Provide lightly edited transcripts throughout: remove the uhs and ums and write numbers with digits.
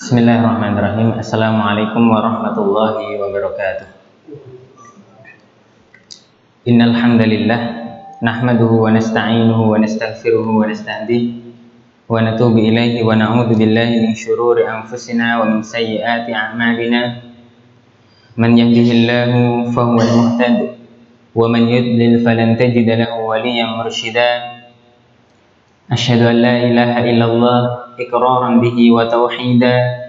Bismillahirrahmanirrahim. Assalamualaikum warahmatullahi wabarakatuh. Innal hamdalillah nahmaduhu wa nasta'inuhu wa nastaghfiruhu wa nastahdihi wa natubu ilaihi wa na'udzu billahi min syururi anfusina wa min sayyiati a'malina. Man yahdihillahu fahuwal muhtadi wa man yudlil falan tajida lahu waliyyan mursyida. Asyhadu an la ilaha illallah iqraran bihi wa tauhida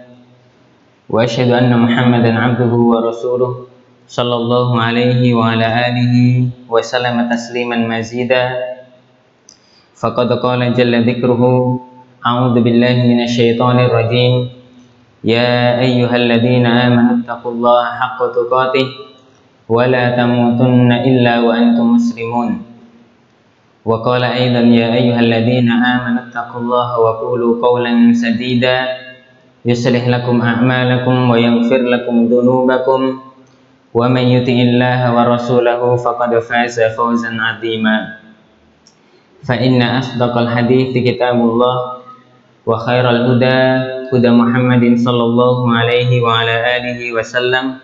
wa asyhadu anna Muhammadan abduhu wa rasuluh sallallahu alaihi wa ala alihi wa sallama tasliman mazida. Faqad qala jalla dzikruhu a'udzu billahi minasyaitonir rajim. Ya ayyuhalladzina amanu taqullaha haqqa tuqatih wa la tamutunna illa wa antum muslimun. Wa qala aidan ya ayyuhalladzina amanu taqullaha wa qulu qawlan sadida yuslih lakum a'malakum wa yaghfir lakum dhunubakum wa man yuti'illaha wa rasulahu faqad faza fawzan 'azima. Fa inna asdaqal hadithi kitabullah wa khairal huda huda Muhammadin sallallahu alaihi wa ala alihi wa sallam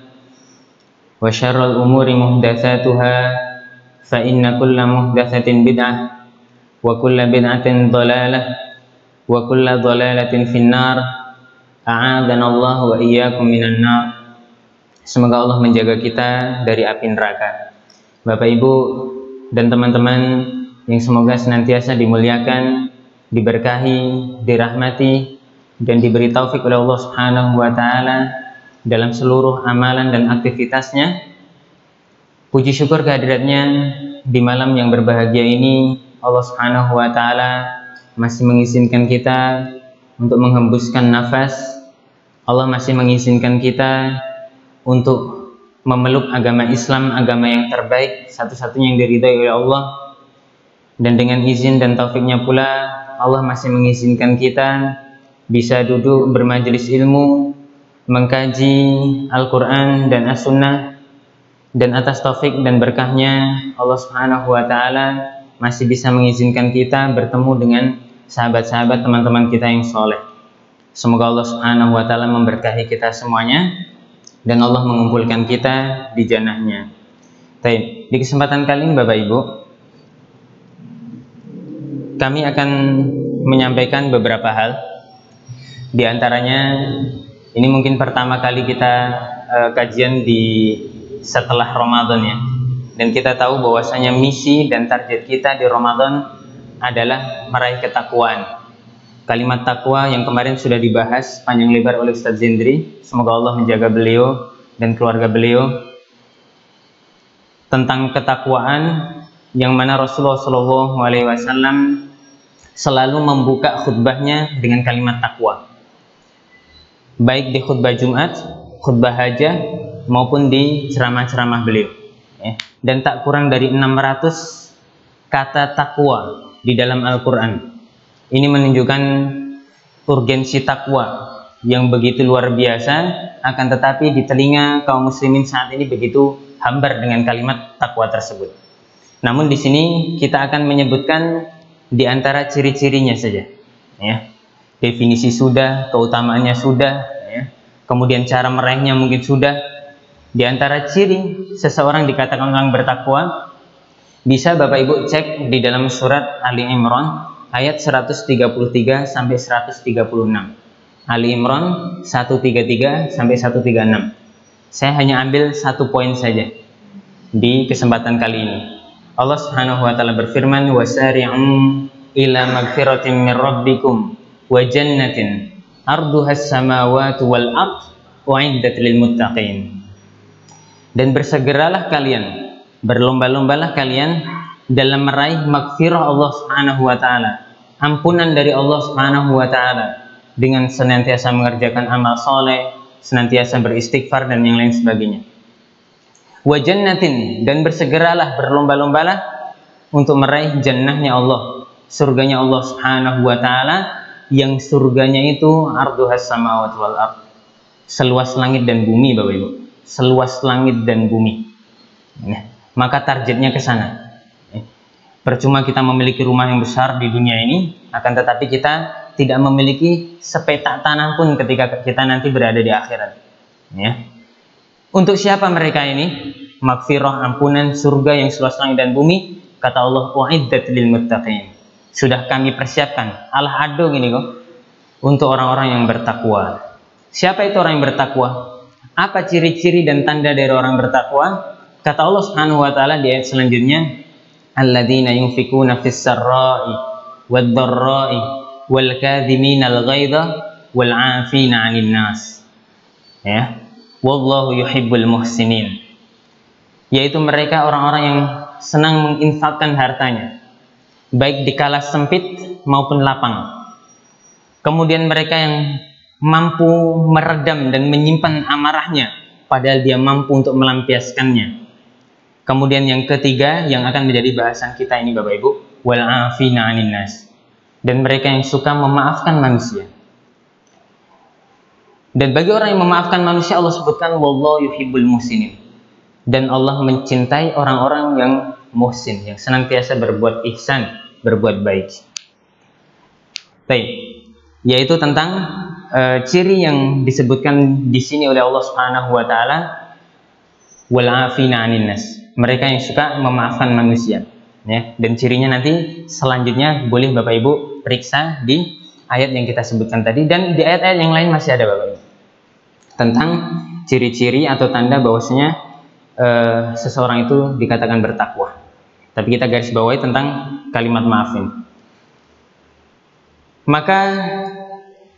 wa syarrul umuri muhdatsatuha fa inna kulla muhdatsatin bid'ah wa kulla bid'atin dhalalah wa kulla dhalalatin finnar. A'adzana Allah wa iyyakum minan nar. Semoga Allah menjaga kita dari api neraka. Bapak Ibu dan teman-teman yang semoga senantiasa dimuliakan, diberkahi, dirahmati dan diberi taufik oleh Allah Subhanahu wa taala dalam seluruh amalan dan aktivitasnya. Puji syukur kehadiratnya di malam yang berbahagia ini. Allah Subhanahu wa ta'ala masih mengizinkan kita untuk menghembuskan nafas. Allah masih mengizinkan kita untuk memeluk agama Islam, agama yang terbaik, satu-satunya yang diridhai oleh Allah. Dan dengan izin dan taufiknya pula Allah masih mengizinkan kita bisa duduk bermajelis ilmu, mengkaji Al-Quran dan As-Sunnah. Dan atas taufik dan berkahnya Allah Subhanahu wa ta'ala masih bisa mengizinkan kita bertemu dengan sahabat-sahabat teman-teman kita yang soleh. Semoga Allah Subhanahu wa ta'ala memberkahi kita semuanya dan Allah mengumpulkan kita di jannahnya. Baik, di kesempatan kali ini Bapak Ibu, kami akan menyampaikan beberapa hal. Di antaranya, ini mungkin pertama kali kita kajian di setelah Ramadan ya, dan kita tahu bahwasanya misi dan target kita di Ramadan adalah meraih ketakwaan. Kalimat takwa yang kemarin sudah dibahas panjang lebar oleh Ustaz Zindri, semoga Allah menjaga beliau dan keluarga beliau, tentang ketakwaan yang mana Rasulullah SAW selalu membuka khutbahnya dengan kalimat takwa, baik di khutbah Jumat, khutbah hajah maupun di ceramah-ceramah beliau ya. Dan tak kurang dari 600 kata takwa di dalam Al-Quran. Ini menunjukkan urgensi takwa yang begitu luar biasa, akan tetapi di telinga kaum muslimin saat ini begitu hambar dengan kalimat takwa tersebut. Namun di sini kita akan menyebutkan di antara ciri-cirinya saja ya. Definisi sudah, keutamaannya sudah ya. Kemudian cara meraihnya mungkin sudah. Di antara ciri seseorang dikatakan orang bertakwa, bisa Bapak Ibu cek di dalam surat Ali Imran ayat 133 sampai 136. Ali Imran 133 sampai 136. Saya hanya ambil satu poin saja di kesempatan kali ini. Allah Subhanahu wa taala berfirman, "Wasari'u ila magfiratin min rabbikum wa jannatin arduhas samawati wal ard u'iddat lil muttaqin." Dan bersegeralah kalian, berlomba-lombalah kalian dalam meraih magfirah Allah Subhanahu wa ta'ala, ampunan dari Allah Subhanahu wa ta'ala, dengan senantiasa mengerjakan amal soleh, senantiasa beristighfar dan yang lain sebagainya. Wa jannatin, dan bersegeralah, berlomba-lombalah untuk meraih jannahnya Allah, surganya Allah Subhanahu wa ta'ala, yang surganya itu arduhas samawati wal ard, seluas langit dan bumi Bapak Ibu. Seluas langit dan bumi ya, maka targetnya ke sana. Percuma kita memiliki rumah yang besar di dunia ini, akan tetapi kita tidak memiliki sepetak tanah pun ketika kita nanti berada di akhirat. Ya. Untuk siapa mereka ini? Magfirah, ampunan, surga yang seluas langit dan bumi. Kata Allah, uiddat lil muttaqin. Sudah kami persiapkan. Allah ado gini kok. Untuk orang-orang yang bertakwa. Siapa itu orang yang bertakwa? Apa ciri-ciri dan tanda dari orang bertakwa? Kata Allah Subhanahu wa taala di ayat selanjutnya, alladzina yunfikuna fis sarra'i wad dharra'i wal kadhiminal ghaidha wal 'afina 'anil nas. Ya. Wallahu yuhibbul muhsinin. Yaitu mereka orang-orang yang senang menginfakkan hartanya, baik di kala sempit maupun lapang. Kemudian mereka yang mampu meredam dan menyimpan amarahnya, padahal dia mampu untuk melampiaskannya. Kemudian yang ketiga yang akan menjadi bahasan kita ini Bapak Ibu, wal afina 'anil nas. Dan mereka yang suka memaafkan manusia. Dan bagi orang yang memaafkan manusia, Allah sebutkan wallahu yuhibbul muhsinin. Dan Allah mencintai orang-orang yang muhsin, yang senantiasa berbuat ihsan, berbuat baik. Baik, yaitu tentang ciri yang disebutkan di sini oleh Allah Subhanahu wa taala, wal afina 'anil nas. Mereka yang suka memaafkan manusia. Ya, dan cirinya nanti selanjutnya boleh Bapak Ibu periksa di ayat yang kita sebutkan tadi, dan di ayat-ayat yang lain masih ada Bapak Ibu tentang ciri-ciri atau tanda bahwasanya seseorang itu dikatakan bertakwa. Tapi kita garis bawahi tentang kalimat maafin. Maka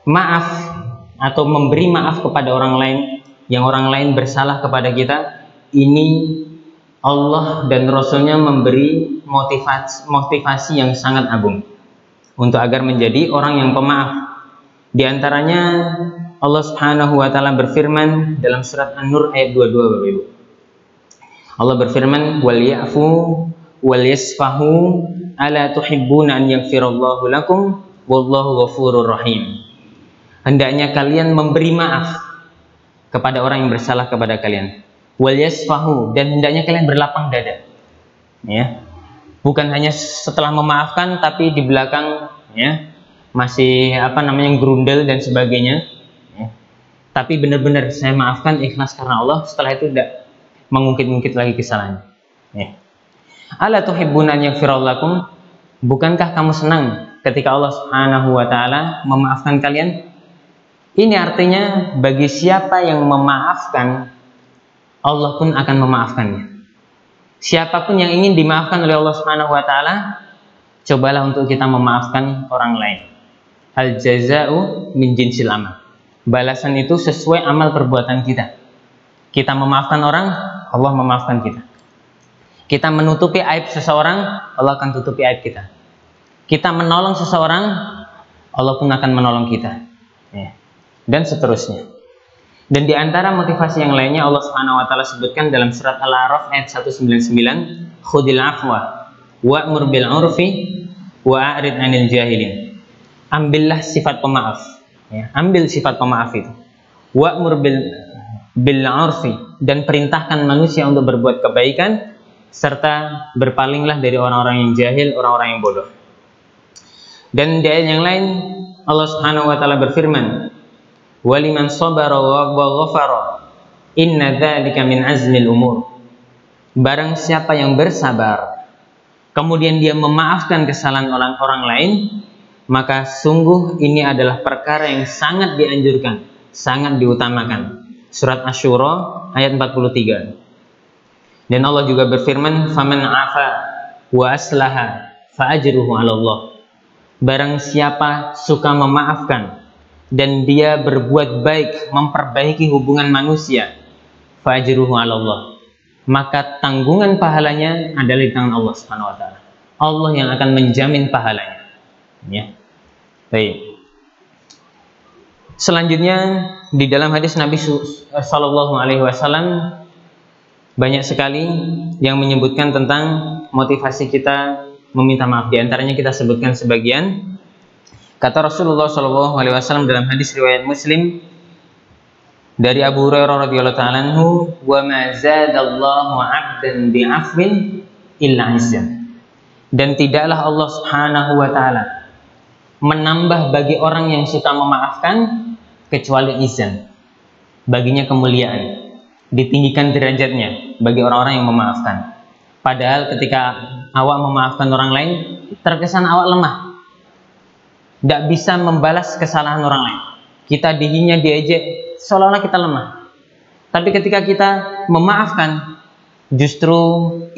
maaf atau memberi maaf kepada orang lain, yang orang lain bersalah kepada kita, ini Allah dan Rasulnya memberi motivasi yang sangat agung untuk agar menjadi orang yang pemaaf. Di antaranya Allah Subhanahu wa taala berfirman dalam surat An-Nur ayat 22 Bapak Ibu. Allah berfirman, wal ya'fu wal yasfahu ala tuhibbuna an yaghfirallahu lakum wallahu ghafurur rahim. Hendaknya kalian memberi maaf kepada orang yang bersalah kepada kalian. Wal yasfahu, dan hendaknya kalian berlapang dada. Ya. Bukan hanya setelah memaafkan tapi di belakang ya masih gerundel dan sebagainya. Ya. Tapi benar-benar saya maafkan ikhlas karena Allah, setelah itu tidak mengungkit-ungkit lagi kesalahannya. Ya. Ala tuhibbuna an yaghfirallahu lakum, bukankah kamu senang ketika Allah Subhanahu wa taala memaafkan kalian? Ini artinya bagi siapa yang memaafkan, Allah pun akan memaafkannya. Siapapun yang ingin dimaafkan oleh Allah Subhanahu wa taala, cobalah untuk kita memaafkan orang lain. Al jaza'u min jinsil amal. Balasan itu sesuai amal perbuatan kita. Kita memaafkan orang, Allah memaafkan kita. Kita menutupi aib seseorang, Allah akan tutupi aib kita. Kita menolong seseorang, Allah pun akan menolong kita. Ya. Dan seterusnya. Dan di antara motivasi yang lainnya Allah Subhanahu wa taala sebutkan dalam surat Al-A'raf ayat 199, khudil afwa wa'mur bil 'urfi wa'rid 'anil jahilin. Ambillah sifat pemaaf. Ya, ambil sifat pemaaf itu. Wa'mur bil 'urfi, dan perintahkan manusia untuk berbuat kebaikan, serta berpalinglah dari orang-orang yang jahil, orang-orang yang bodoh. Dan di ayat yang lain Allah Subhanahu wa taala berfirman, waliman sabara wa ghafara inna dzalika min azmil umur. Barang siapa yang bersabar kemudian dia memaafkan kesalahan orang lain, maka sungguh ini adalah perkara yang sangat dianjurkan, sangat diutamakan. Surat Asy-Syura ayat 43. Dan Allah juga berfirman, faman afa wa aslaha fa ajruhu 'ala Allah. Barang siapa suka memaafkan dan dia berbuat baik, memperbaiki hubungan manusia, fajruhu 'ala Allah, maka tanggungan pahalanya adalah di tangan Allah Subhanahu wa taala. Allah yang akan menjamin pahalanya. Ya. Baik. Selanjutnya di dalam hadis Nabi sallallahu alaihi wasallam banyak sekali yang menyebutkan tentang motivasi kita meminta maaf. Di antaranya kita sebutkan sebagian. Kata Rasulullah SAW dalam hadis riwayat Muslim dari Abu Hurairah radhiyallahu ta'ala anhu, wa ma zadallahu 'abdan bi'afwin illa 'izzan. Dan tidaklah Allah Subhanahu wa taala menambah bagi orang yang suka memaafkan kecuali izan, baginya kemuliaan, ditinggikan derajatnya bagi orang-orang yang memaafkan. Padahal ketika awak memaafkan orang lain, terkesan awak lemah, tidak bisa membalas kesalahan orang lain. Kita dihina, diejek, seolah-olah kita lemah. Tapi ketika kita memaafkan, justru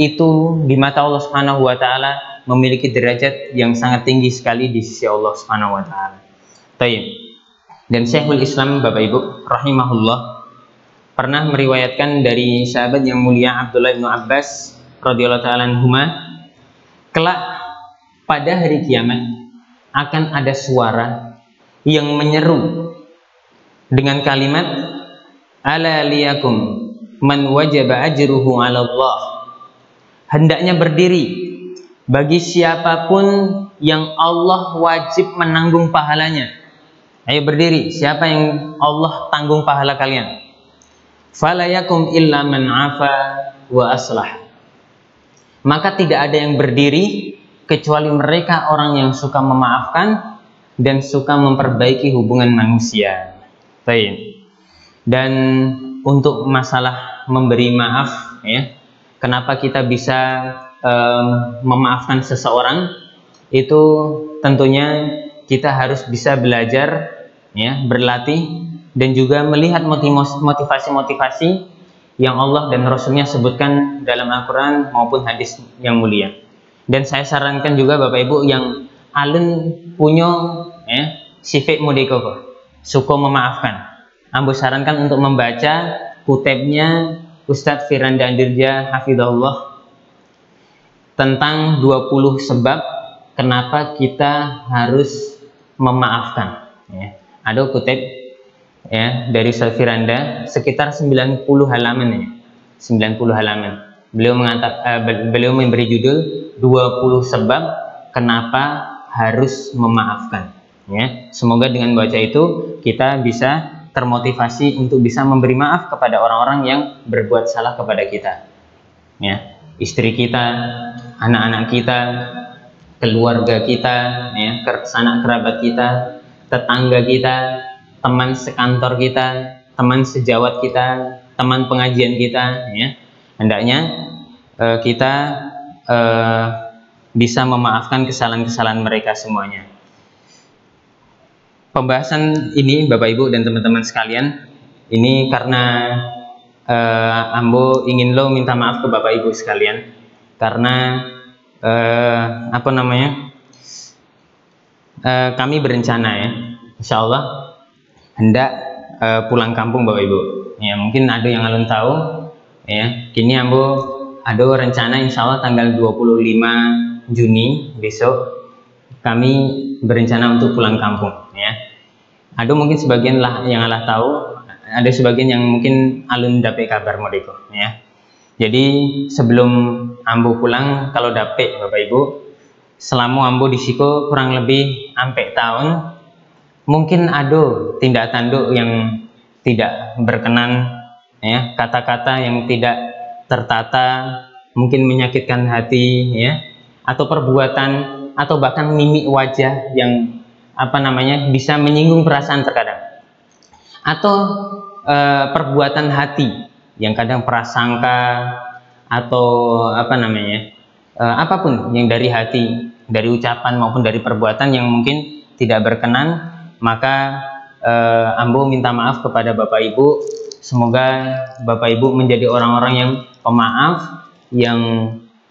itu di mata Allah Subhanahu wa taala memiliki derajat yang sangat tinggi sekali di sisi Allah Subhanahu wa taala. Baik. Dan Syekhul Islam Bapak Ibu rahimahullah pernah meriwayatkan dari sahabat yang mulia Abdullah bin Abbas radhiyallahu taala anhuma, kelak pada hari kiamat akan ada suara yang menyeru dengan kalimat ala liyakum man wajaba ajruhu 'ala Allah. Hendaknya berdiri bagi siapapun yang Allah wajib menanggung pahalanya. Ayo berdiri, siapa yang Allah tanggung pahala kalian? Fala yakum illa man 'afa wa aslah. Maka tidak ada yang berdiri kecuali mereka orang yang suka memaafkan dan suka memperbaiki hubungan manusia. Baik. Dan untuk masalah memberi maaf, ya, kenapa kita bisa memaafkan seseorang, itu tentunya kita harus bisa belajar, ya, berlatih dan juga melihat motivasi-motivasi yang Allah dan Rasulnya sebutkan dalam Al-Quran maupun hadis yang mulia. Dan saya sarankan juga Bapak Ibu yang alun punya, ya, sifat modeko, suka memaafkan, ambo sarankan untuk membaca kutebnya Ustadz Firanda Andirja Hafidhahullah tentang 20 sebab kenapa kita harus memaafkan, ya. Ada kuteb, ya, dari Ustadz Firanda sekitar 90 halaman, ya. 90 halaman. Beliau memberi judul 20 sebab kenapa harus memaafkan, ya. Semoga dengan baca itu kita bisa termotivasi untuk bisa memberi maaf kepada orang-orang yang berbuat salah kepada kita, ya. Istri kita, anak-anak kita, keluarga kita, ya, sanak kerabat kita, tetangga kita, teman sekantor kita, teman sejawat kita, teman pengajian kita, ya. Hendaknya kita bisa memaafkan kesalahan-kesalahan mereka semuanya. Pembahasan ini Bapak Ibu dan teman-teman sekalian, ini karena ambo ingin minta maaf ke Bapak Ibu sekalian karena kami berencana, ya, insya Allah hendak pulang kampung Bapak Ibu. Ya, mungkin ada yang alun tahu, ya, kini ambo ada rencana insya Allah tanggal 25 Juni besok kami berencana untuk pulang kampung, ya. Ada mungkin sebagian lah yang Allah tahu, ada sebagian yang mungkin alun dapet kabar modeko, ya. Jadi sebelum ambo pulang, kalau dapet Bapak Ibu, selama ambo di siko kurang lebih sampai tahun, mungkin ada tindak tanduk yang tidak berkenan, ya, kata-kata yang tidak tertata, mungkin menyakitkan hati, ya, atau perbuatan atau bahkan mimik wajah yang bisa menyinggung perasaan terkadang, atau perbuatan hati yang kadang prasangka atau apapun yang dari hati, dari ucapan maupun dari perbuatan yang mungkin tidak berkenan, maka ambo minta maaf kepada Bapak Ibu. Semoga Bapak Ibu menjadi orang-orang yang pemaaf, yang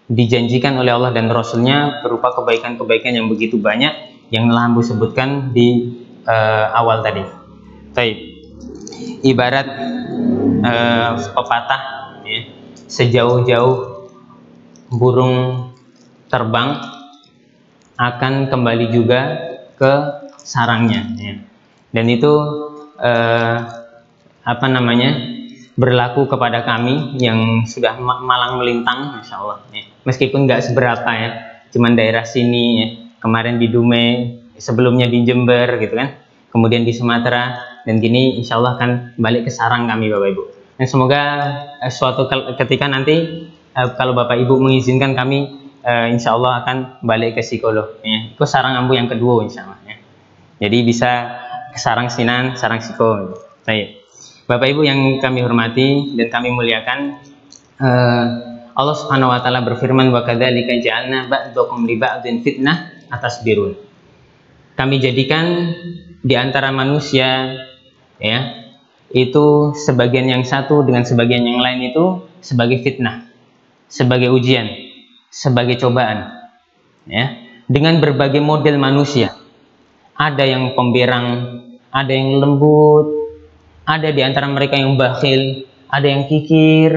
dijanjikan oleh Allah dan Rasulnya berupa kebaikan-kebaikan yang begitu banyak yang telah ambo sebutkan di awal tadi. Baik. Ibarat pepatah, ya, sejauh-jauh burung terbang akan kembali juga ke sarangnya, ya. Dan itu berlaku kepada kami yang sudah malang melintang, Masya Allah, ya. Meskipun nggak seberapa, ya, cuman daerah sini, ya. Kemarin di Dumai, sebelumnya di Jember, gitu kan, kemudian di Sumatera, dan kini insya Allah akan balik ke sarang kami Bapak Ibu. Dan semoga suatu ketika nanti kalau Bapak Ibu mengizinkan kami, insya Allah akan balik ke psikolog, ya. Itu sarang ambu yang kedua insya Allah, ya. Jadi bisa sarang sinan, sarang siko. Baik. Bapak Ibu yang kami hormati dan kami muliakan, Allah Subhanahu wa taala berfirman, wa kadzalika ja'alna ba'dakum li ba'din fitnah atasbirun. Kami jadikan di antara manusia, ya, itu sebagian yang satu dengan sebagian yang lain itu sebagai fitnah, sebagai ujian, sebagai cobaan, ya, dengan berbagai model manusia. Ada yang pemberang, ada yang lembut, ada di antara mereka yang bakhil, ada yang kikir,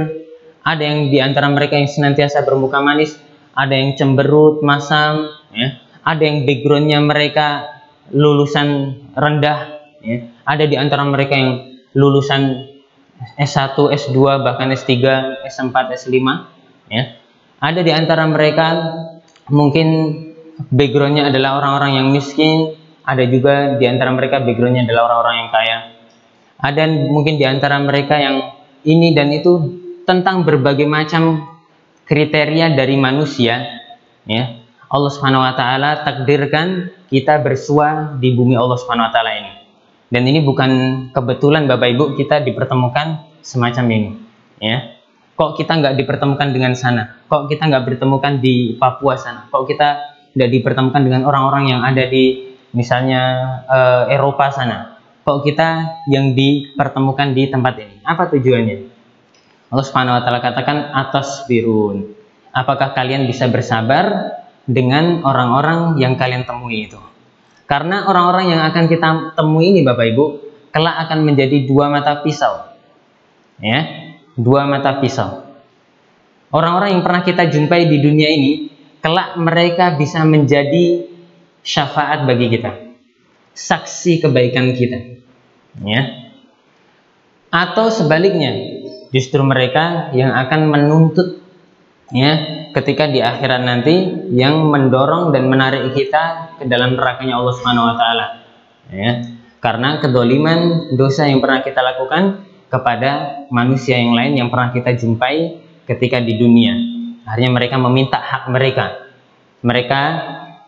ada yang di antara mereka yang senantiasa bermuka manis, ada yang cemberut, masam, ya, ada yang backgroundnya mereka lulusan rendah, ya, ada di antara mereka yang lulusan S1, S2, bahkan S3, S4, S5, ya. Ada di antara mereka mungkin backgroundnya adalah orang-orang yang miskin, ada juga di antara mereka backgroundnya adalah orang-orang yang kaya. Ada mungkin di antara mereka yang ini dan itu, tentang berbagai macam kriteria dari manusia, ya. Allah Subhanahu wa taala takdirkan kita bersua di bumi Allah Subhanahu wa taala ini. Dan ini bukan kebetulan Bapak Ibu kita dipertemukan semacam ini, ya. Kok kita nggak dipertemukan dengan sana? Kok kita nggak bertemukan di Papua sana? Kok kita nggak dipertemukan dengan orang-orang yang ada di misalnya Eropa sana? Kok kita yang dipertemukan di tempat ini? Apa tujuannya? Allah Subhanahu wa taala katakan atasbirun. Apakah kalian bisa bersabar dengan orang-orang yang kalian temui itu? Karena orang-orang yang akan kita temui ini Bapak Ibu, kelak akan menjadi dua mata pisau. Ya, dua mata pisau. Orang-orang yang pernah kita jumpai di dunia ini, kelak mereka bisa menjadi syafaat bagi kita, saksi kebaikan kita, ya. Atau sebaliknya, justru mereka yang akan menuntut, ya, ketika di akhirat nanti, yang mendorong dan menarik kita ke dalam nerakanya Allah Subhanahu wa taala, ya. Karena kedoliman, dosa yang pernah kita lakukan kepada manusia yang lain yang pernah kita jumpai ketika di dunia. Akhirnya mereka meminta hak mereka. Mereka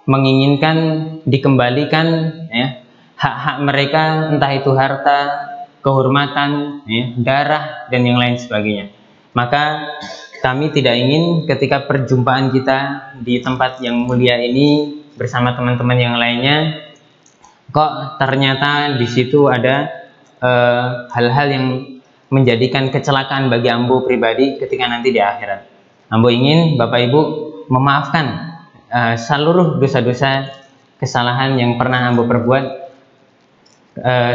menginginkan dikembalikan, ya, hak-hak mereka, entah itu harta, kehormatan, ya, darah, dan yang lain sebagainya. Maka kami tidak ingin ketika perjumpaan kita di tempat yang mulia ini bersama teman-teman yang lainnya, kok ternyata di situ ada hal-hal yang menjadikan kecelakaan bagi Ambo pribadi ketika nanti di akhirat. Ambo ingin Bapak Ibu memaafkan seluruh dosa-dosa kesalahan yang pernah Ambo perbuat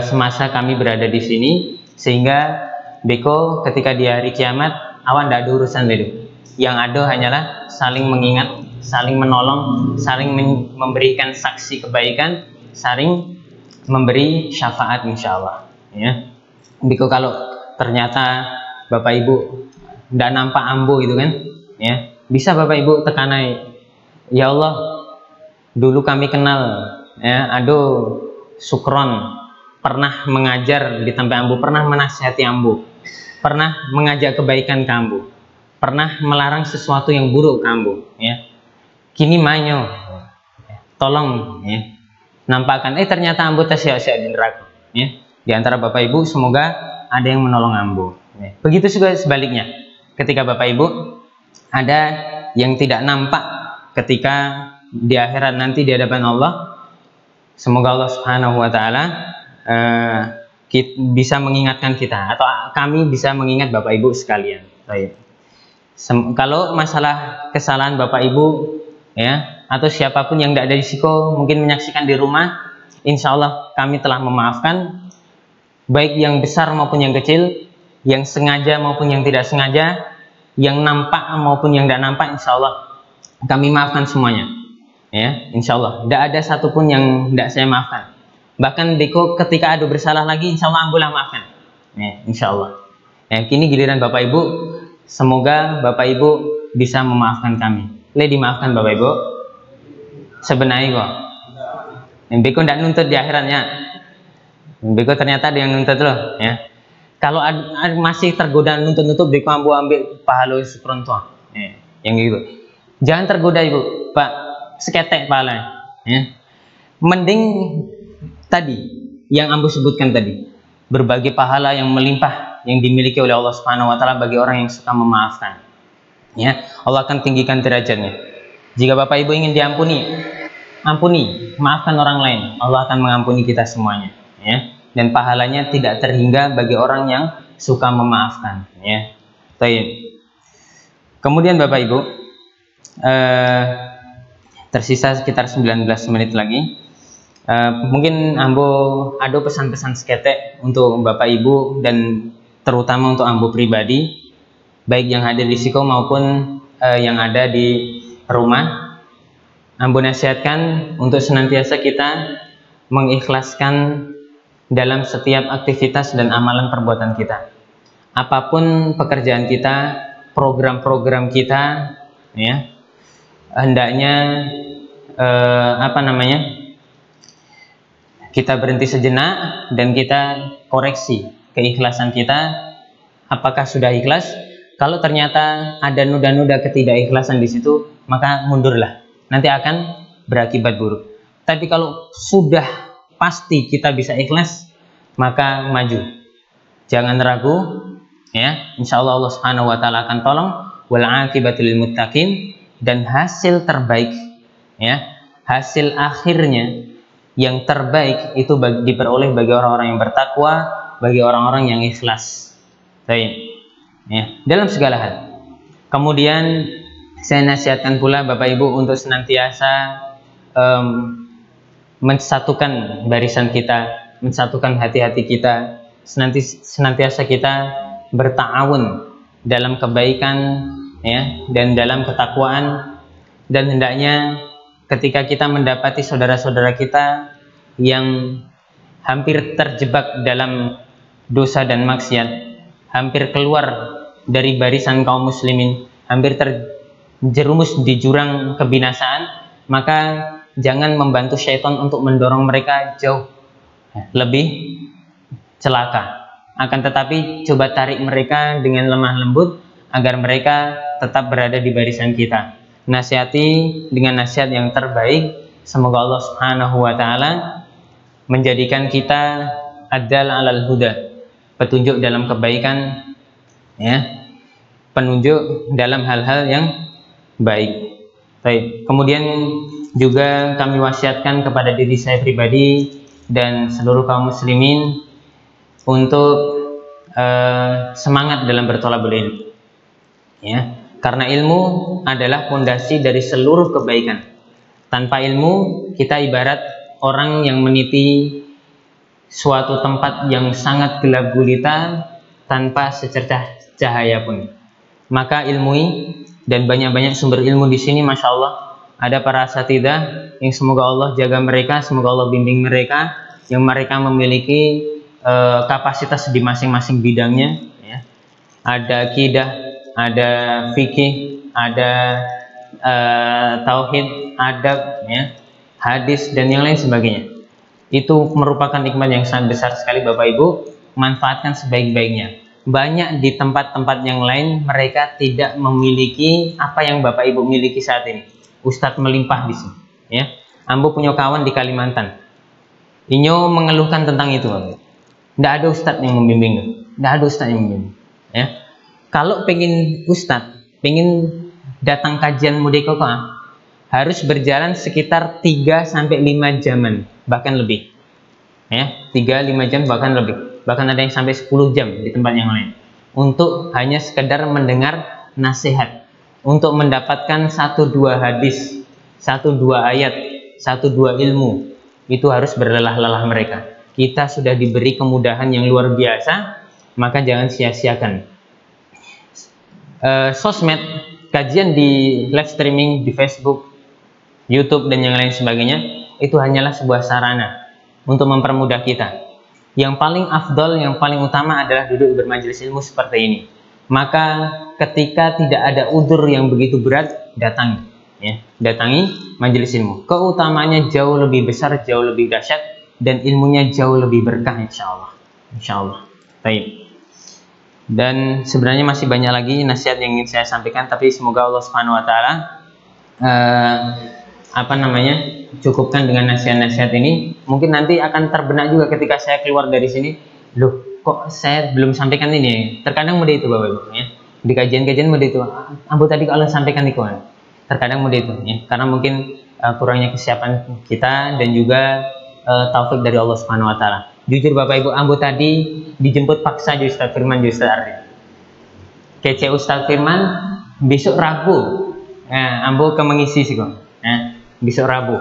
semasa kami berada di sini, sehingga beko ketika di hari kiamat awan tidak ada urusan itu. Yang ada hanyalah saling mengingat, saling menolong, saling memberikan saksi kebaikan, saling memberi syafaat insyaallah, ya. Beko kalau ternyata Bapak Ibu tidak nampak Ambo itu kan, ya, bisa Bapak Ibu tekanai, ya Allah, dulu kami kenal, ya, aduh Sukron pernah mengajar di tempat Ambo, pernah menasihati Ambo, pernah mengajak kebaikan ke Ambo, pernah melarang sesuatu yang buruk ke Ambo, ya. Kini manyo, tolong, ya, nampakkan, ternyata Ambo tersiak-siak di neraka, ya. Di antara Bapak Ibu semoga ada yang menolong Ambo, ya. Begitu juga sebaliknya, ketika Bapak Ibu ada yang tidak nampak ketika di akhirat nanti di hadapan Allah, semoga Allah Subhanahu wa taala bisa mengingatkan kita, atau kami bisa mengingat Bapak Ibu sekalian. Baik. Kalau masalah kesalahan Bapak Ibu, ya, atau siapapun yang tidak ada di siko mungkin menyaksikan di rumah, insya Allah kami telah memaafkan, baik yang besar maupun yang kecil, yang sengaja maupun yang tidak sengaja, yang nampak maupun yang tidak nampak, insya Allah kami maafkan semuanya, ya, insya Allah tidak ada satupun yang tidak saya maafkan. Bahkan beko ketika ada bersalah lagi, insya Allah ambulah maafkan, ya, insya Allah. Ya, kini giliran Bapak Ibu, semoga Bapak Ibu bisa memaafkan kami. Dimaafkan Bapak Ibu sebenarnya kok. Beko tidak nuntut di akhiratnya. Beko ternyata ada yang nuntut loh, ya. Kalau masih tergoda nuntut-nuntut, beko ambil pahala syukron tua, ya, yang gitu. Jangan tergoda Ibu, Pak, seketek pahala, ya. Mending tadi yang Ambo sebutkan tadi, berbagai pahala yang melimpah yang dimiliki oleh Allah Subhanahu wa taala bagi orang yang suka memaafkan. Ya, Allah akan tinggikan derajatnya. Jika Bapak Ibu ingin diampuni, ampuni, maafkan orang lain, Allah akan mengampuni kita semuanya, ya. Dan pahalanya tidak terhingga bagi orang yang suka memaafkan, ya. Baik. Kemudian Bapak Ibu, tersisa sekitar 19 menit lagi. Mungkin Ambo ada pesan-pesan seketek untuk Bapak Ibu dan terutama untuk Ambo pribadi, baik yang hadir di Siko maupun yang ada di rumah. Ambo nasihatkan untuk senantiasa kita mengikhlaskan dalam setiap aktivitas dan amalan perbuatan kita. Apapun pekerjaan kita, program-program kita, ya, hendaknya kita berhenti sejenak dan kita koreksi keikhlasan kita. Apakah sudah ikhlas? Kalau ternyata ada noda-noda ketidakikhlasan di situ, maka mundurlah. Nanti akan berakibat buruk. Tapi kalau sudah pasti kita bisa ikhlas, maka maju. Jangan ragu, ya. Insya Allah Allah Subhanahu wa taala akan tolong. Wal aqibatu lil muttaqin, dan hasil terbaik, ya, hasil akhirnya yang terbaik itu diperoleh bagi orang-orang yang bertakwa, bagi orang-orang yang ikhlas. Baik, ya, dalam segala hal. Kemudian saya nasihatkan pula Bapak Ibu untuk senantiasa mensatukan barisan kita, mensatukan hati-hati kita, senantiasa kita berta'awun dalam kebaikan, ya, dan dalam ketakwaan. Dan hendaknya ketika kita mendapati saudara-saudara kita yang hampir terjebak dalam dosa dan maksiat, hampir keluar dari barisan kaum muslimin, hampir terjerumus di jurang kebinasaan, maka jangan membantu syaitan untuk mendorong mereka jauh lebih celaka. Akan tetapi coba tarik mereka dengan lemah lembut agar mereka tetap berada di barisan kita. Nasihati dengan nasihat yang terbaik. Semoga Allah Subhanahu wa taala menjadikan kita adal alal huda, petunjuk dalam kebaikan, ya, penunjuk dalam hal-hal yang baik. Baik. Kemudian juga kami wasiatkan kepada diri saya pribadi dan seluruh kaum muslimin untuk semangat dalam berthalabul ilm, ya, karena ilmu adalah fondasi dari seluruh kebaikan. Tanpa ilmu kita ibarat orang yang meniti suatu tempat yang sangat gelap gulita tanpa secercah cahaya pun. Maka ilmui, dan banyak-banyak sumber ilmu di sini, masya Allah. Ada para asatidzah yang semoga Allah jaga mereka, semoga Allah bimbing mereka, yang mereka memiliki kapasitas di masing-masing bidangnya, ya. Ada akidah, ada fikih, ada tauhid, adab, ya, hadis, dan yang lain sebagainya. Itu merupakan nikmat yang sangat besar sekali Bapak Ibu. Manfaatkan sebaik-baiknya. Banyak di tempat-tempat yang lain mereka tidak memiliki apa yang Bapak Ibu miliki saat ini. Ustadz melimpah di sini, ya. Ambo punya kawan di Kalimantan. Inyo mengeluhkan tentang itu. Tidak ada ustadz yang membimbing. Tidak ada ustadz yang membimbing, ya. Kalau pengen ustadz, pengen datang kajian Mudeko, harus berjalan sekitar 3-5 jaman, bahkan lebih, ya, 3-5 jam bahkan lebih, bahkan ada yang sampai 10 jam di tempat yang lain, untuk hanya sekedar mendengar nasihat, untuk mendapatkan 1-2 hadis, 1-2 ayat, 1-2 ilmu. Itu harus berlelah-lelah mereka. Kita sudah diberi kemudahan yang luar biasa, maka jangan sia-siakan. Sosmed, kajian di live streaming di Facebook, YouTube, dan yang lain sebagainya, itu hanyalah sebuah sarana untuk mempermudah kita. Yang paling afdol, yang paling utama adalah duduk bermajelis ilmu seperti ini. Maka ketika tidak ada udzur yang begitu berat, datangi, ya, datangi majelis ilmu. Keutamanya jauh lebih besar, jauh lebih dahsyat, dan ilmunya jauh lebih berkah, insya Allah. Insya Allah. Baik. Dan sebenarnya masih banyak lagi nasihat yang ingin saya sampaikan, tapi semoga Allah Subhanahu wa taala cukupkan dengan nasihat-nasihat ini mungkin nanti akan terbenak juga ketika saya keluar dari sini, loh kok saya belum sampaikan ini. Terkadang mudah itu Bapak Ibu ya. Di kajian-kajian mudah itu, ambo tadi kalau sampaikan itu kan. Terkadang mudah itu ya, karena mungkin kurangnya kesiapan kita dan juga taufik dari Allah Subhanahu wa taala. Jujur Bapak Ibu, ambo tadi dijemput paksa jadi Ustaz Firman, jadi Ustaz Ardi. Kece Ustaz Firman besok Rabu. Ambo ke mengisi sih kok. Besok Rabu.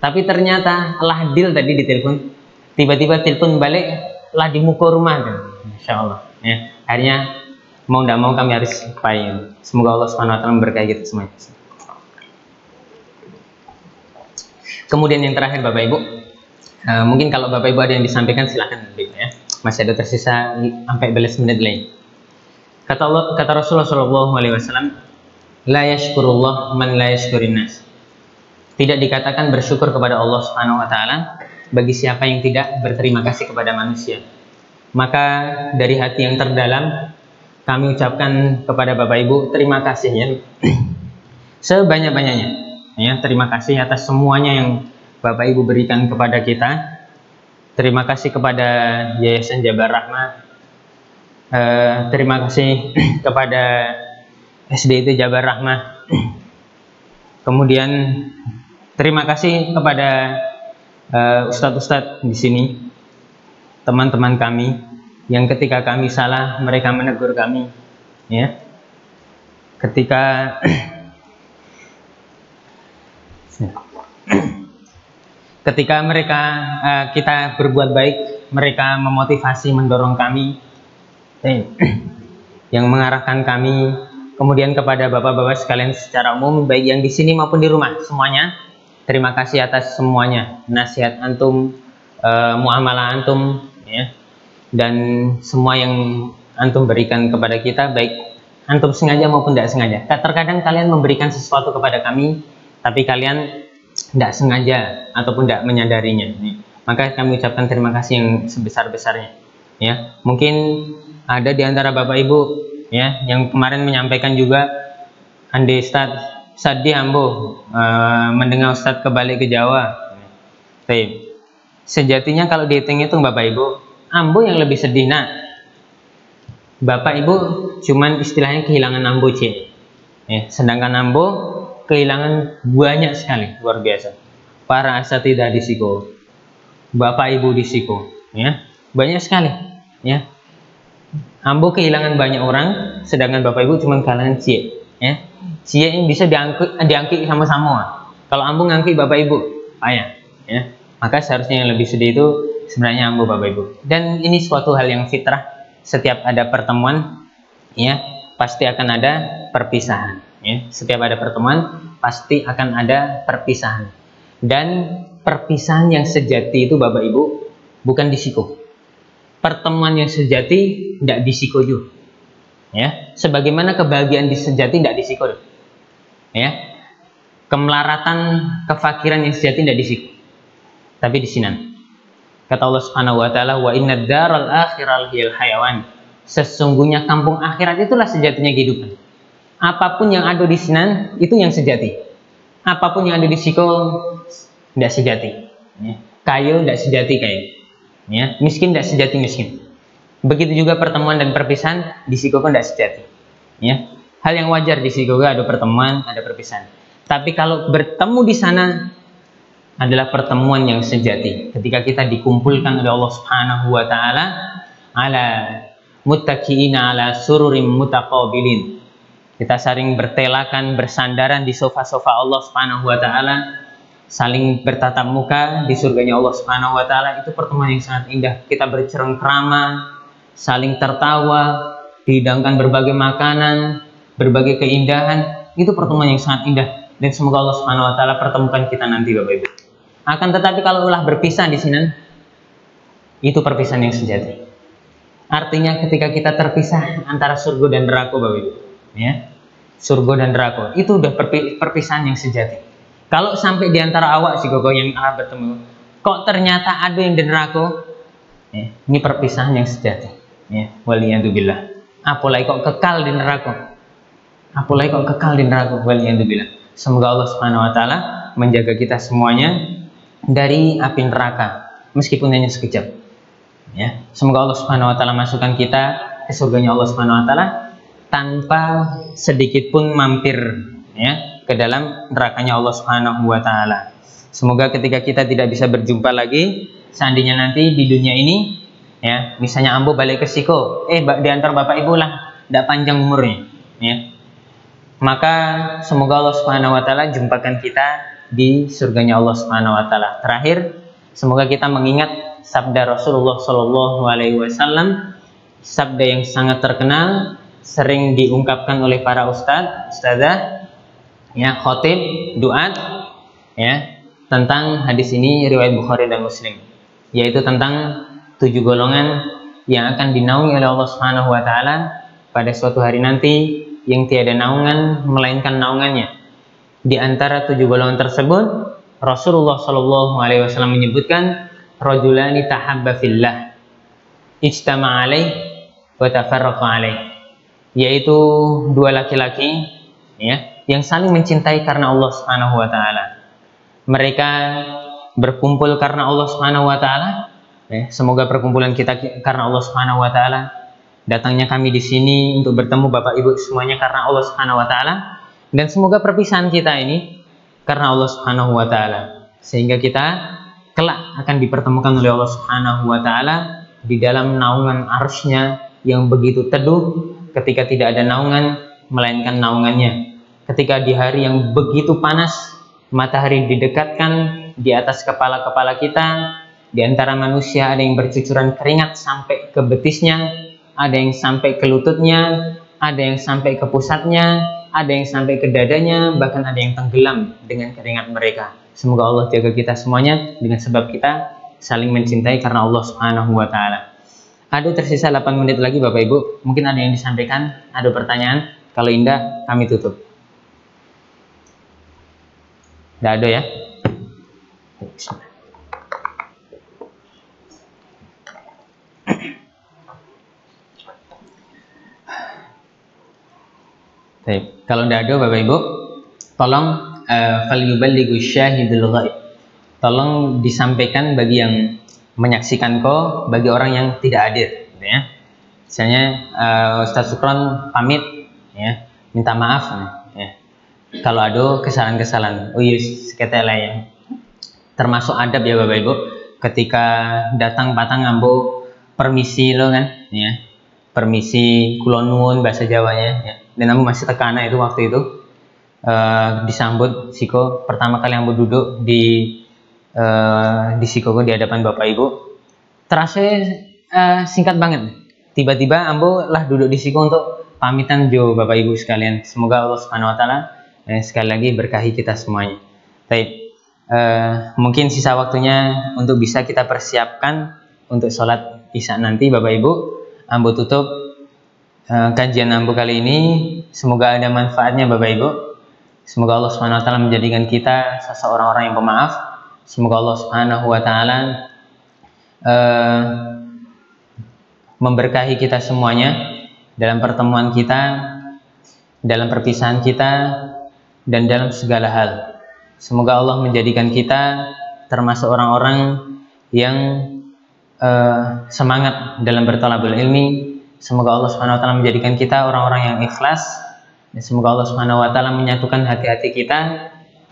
Tapi ternyata lah deal tadi di telepon. Tiba-tiba telepon balik lah di muka rumah kan. Insya Allah. Ya. Akhirnya mau tidak mau kami harus payung. Semoga Allah Subhanahu wa taala memberkahi kita semuanya. Kemudian yang terakhir Bapak Ibu, mungkin kalau Bapak Ibu ada yang disampaikan silahkan ya. Masih ada tersisa sampai 11 menit lagi. Kata Rasulullah SAW, la yashkurullah man la yashkurin nas. Tidak dikatakan bersyukur kepada Allah Subhanahu wa taala bagi siapa yang tidak berterima kasih kepada manusia. Maka dari hati yang terdalam kami ucapkan kepada Bapak Ibu terima kasih ya. Sebanyak-banyaknya. Ya, terima kasih atas semuanya yang Bapak Ibu berikan kepada kita. Terima kasih kepada Yayasan Jabar Rahmah. Terima kasih kepada SDIT Jabar Rahmah. Kemudian terima kasih kepada ustadz-ustadz di sini, teman-teman kami yang ketika kami salah mereka menegur kami, ya. Ketika mereka kita berbuat baik, mereka memotivasi, mendorong kami, yang mengarahkan kami. Kemudian kepada bapak-bapak sekalian secara umum, baik yang di sini maupun di rumah, semuanya terima kasih atas semuanya, nasihat antum, muamalah antum, ya, dan semua yang antum berikan kepada kita, baik antum sengaja maupun tidak sengaja. Terkadang kalian memberikan sesuatu kepada kami, tapi kalian tidak sengaja ataupun tidak menyadarinya. Maka kami ucapkan terima kasih yang sebesar-besarnya. Ya, mungkin ada di antara Bapak Ibu ya yang kemarin menyampaikan juga, andai Ustaz sedih ambo mendengar Ustaz kembali ke Jawa. Baik. Sejatinya kalau dihitung-hitung Bapak Ibu, ambo yang lebih sedih nak. Bapak Ibu cuman istilahnya kehilangan ambo C. Ya, sedangkan ambo kehilangan banyak sekali, luar biasa. Para asatidzah di Siko, Bapak Ibu di Siko, ya, banyak sekali, ya. Ambo kehilangan banyak orang, sedangkan Bapak Ibu cuma kehilangan cie, ya. Cie yang bisa diangkit sama-sama. Kalau ambo ngangkit Bapak Ibu, payah, ya. Maka seharusnya yang lebih sedih itu sebenarnya ambo Bapak Ibu. Dan ini suatu hal yang fitrah. Setiap ada pertemuan, ya, pasti akan ada perpisahan. Ya, setiap ada pertemuan pasti akan ada perpisahan, dan perpisahan yang sejati itu Bapak Ibu bukan di Siko. Pertemuan yang sejati tidak di Siko juga, ya. Sebagaimana kebahagiaan di sejati tidak di Siko, ya. Kemelaratan, kefakiran yang sejati tidak di Siko, tapi di Sinan. Kata Allah Subhanahu wa taala, wa innad daral akhiral hiyal hayawan. Sesungguhnya kampung akhirat itulah sejatinya kehidupan. Apapun yang ada di Sinan itu yang sejati. Apapun yang ada di Siko tidak sejati. Ya. Kayu tidak sejati kayu. Ya. Miskin tidak sejati miskin. Begitu juga pertemuan dan perpisahan di Siko pun tidak sejati. Ya. Hal yang wajar di Siko ada pertemuan, ada perpisahan. Tapi kalau bertemu di sana adalah pertemuan yang sejati. Ketika kita dikumpulkan oleh Allah Subhanahu wa taala ala muttaqiina ala sururim mutaqabilin. Kita saling bertelakan, bersandaran di sofa-sofa Allah Subhanahu wa taala, saling bertatap muka di surganya Allah Subhanahu wa taala. Itu pertemuan yang sangat indah. Kita bercengkrama, saling tertawa, dihidangkan berbagai makanan, berbagai keindahan. Itu pertemuan yang sangat indah, dan semoga Allah Subhanahu wa taala pertemukan kita nanti Bapak Ibu. Akan tetapi kalau ulah berpisah di sini, itu perpisahan yang sejati. Artinya ketika kita terpisah antara surga dan neraka Bapak Ibu, ya, surga dan neraka itu udah perpisahan yang sejati. Kalau sampai diantara awak si gogo yang bertemu, kok ternyata ada yang di neraka, ya, ini perpisahan yang sejati. Ya, waliyadzubillah. Apalagi kok kekal di neraka, apalagi kok kekal di neraka, waliyadzubillah. Semoga Allah Subhanahu wa taala menjaga kita semuanya, dari api neraka meskipun hanya sekejap. Ya, semoga Allah Subhanahu wa taala masukkan kita ke surganya Allah Subhanahu wa taala tanpa sedikit pun mampir ya ke dalam nerakanya Allah Subhanahu wa taala. Semoga ketika kita tidak bisa berjumpa lagi, seandainya nanti di dunia ini ya, misalnya ambo balik ke Siko, diantar bapak ibu lah, tidak panjang umurnya ya. Maka semoga Allah Subhanahu wa taala jumpakan kita di surganya Allah Subhanahu wa taala. Terakhir, semoga kita mengingat sabda Rasulullah Shallallahu alaihi wasallam, sabda yang sangat terkenal, sering diungkapkan oleh para ustadzah, ya, khotib, duat, ya, tentang hadis ini riwayat Bukhari dan Muslim, yaitu tentang 7 golongan yang akan dinaungi oleh Allah Subhanahu wa taala pada suatu hari nanti yang tiada naungan melainkan naungannya. Di antara 7 golongan tersebut, Rasulullah Shallallahu alaihi wasallam menyebutkan rajulani tahabba fillah ijtama'a alaih wa tafarraqa alaih, yaitu 2 laki-laki ya yang saling mencintai karena Allah Subhanahu wa taala. Mereka berkumpul karena Allah Subhanahu wa taala. Semoga perkumpulan kita karena Allah Subhanahu wa taala. Datangnya kami di sini untuk bertemu Bapak Ibu semuanya karena Allah Subhanahu wa taala, dan semoga perpisahan kita ini karena Allah Subhanahu wa taala, sehingga kita kelak akan dipertemukan oleh Allah Subhanahu wa taala di dalam naungan arsy-Nya yang begitu teduh, ketika tidak ada naungan melainkan naungannya. Ketika di hari yang begitu panas, matahari didekatkan di atas kepala-kepala kita, di antara manusia ada yang bercucuran keringat sampai ke betisnya, ada yang sampai ke lututnya, ada yang sampai ke pusatnya, ada yang sampai ke dadanya, bahkan ada yang tenggelam dengan keringat mereka. Semoga Allah jaga kita semuanya dengan sebab kita saling mencintai karena Allah Subhanahu wa taala. Ada tersisa 8 menit lagi Bapak Ibu, mungkin ada yang disampaikan, ada pertanyaan? Kalau indah kami tutup. Tidak ada ya? Baik, kalau tidak ada Bapak Ibu, tolong falyuballighu syahidul ghaib. Tolong disampaikan bagi yang menyaksikan bagi orang yang tidak hadir, gitu ya. Misalnya Ustaz Sukron pamit ya, minta maaf ya. Kalau ada kesalahan-kesalahan, seketela ya. Termasuk adab ya Bapak Ibu, ketika datang patang ambo permisi lo kan ya. Permisi kulon nuwun bahasa Jawanya ya. Dan ambo masih tekana itu waktu itu disambut Siko pertama kali ambo duduk di Siko di hadapan Bapak Ibu. Terasa singkat banget. Tiba-tiba ambo lah duduk di Siko untuk pamitan jo Bapak Ibu sekalian. Semoga Allah Subhanahu wa taala sekali lagi berkahi kita semuanya. Baik. Mungkin sisa waktunya untuk bisa kita persiapkan untuk sholat Isya nanti Bapak Ibu. Ambo tutup kajian ambo kali ini. Semoga ada manfaatnya Bapak Ibu. Semoga Allah Subhanahu wa taala menjadikan kita seseorang orang yang pemaaf. Semoga Allah Subhanahu wa taala memberkahi kita semuanya dalam pertemuan kita, dalam perpisahan kita, dan dalam segala hal. Semoga Allah menjadikan kita termasuk orang-orang yang semangat dalam berthalabul ilmi. Semoga Allah Subhanahu wa taala menjadikan kita orang-orang yang ikhlas, dan semoga Allah Subhanahu wa taala menyatukan hati-hati kita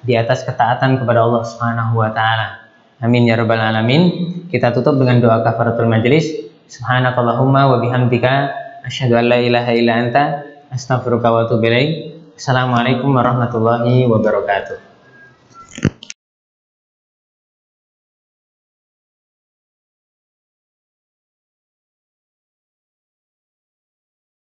di atas ketaatan kepada Allah Subhanahu wa taala. Amin ya rabbal alamin. Kita tutup dengan doa kafaratul majelis. Subhanakallahumma wa bihamdika asyhadu an la ilaha illa anta astaghfiruka wa atubu ilaik. Assalamualaikum warahmatullahi wabarakatuh.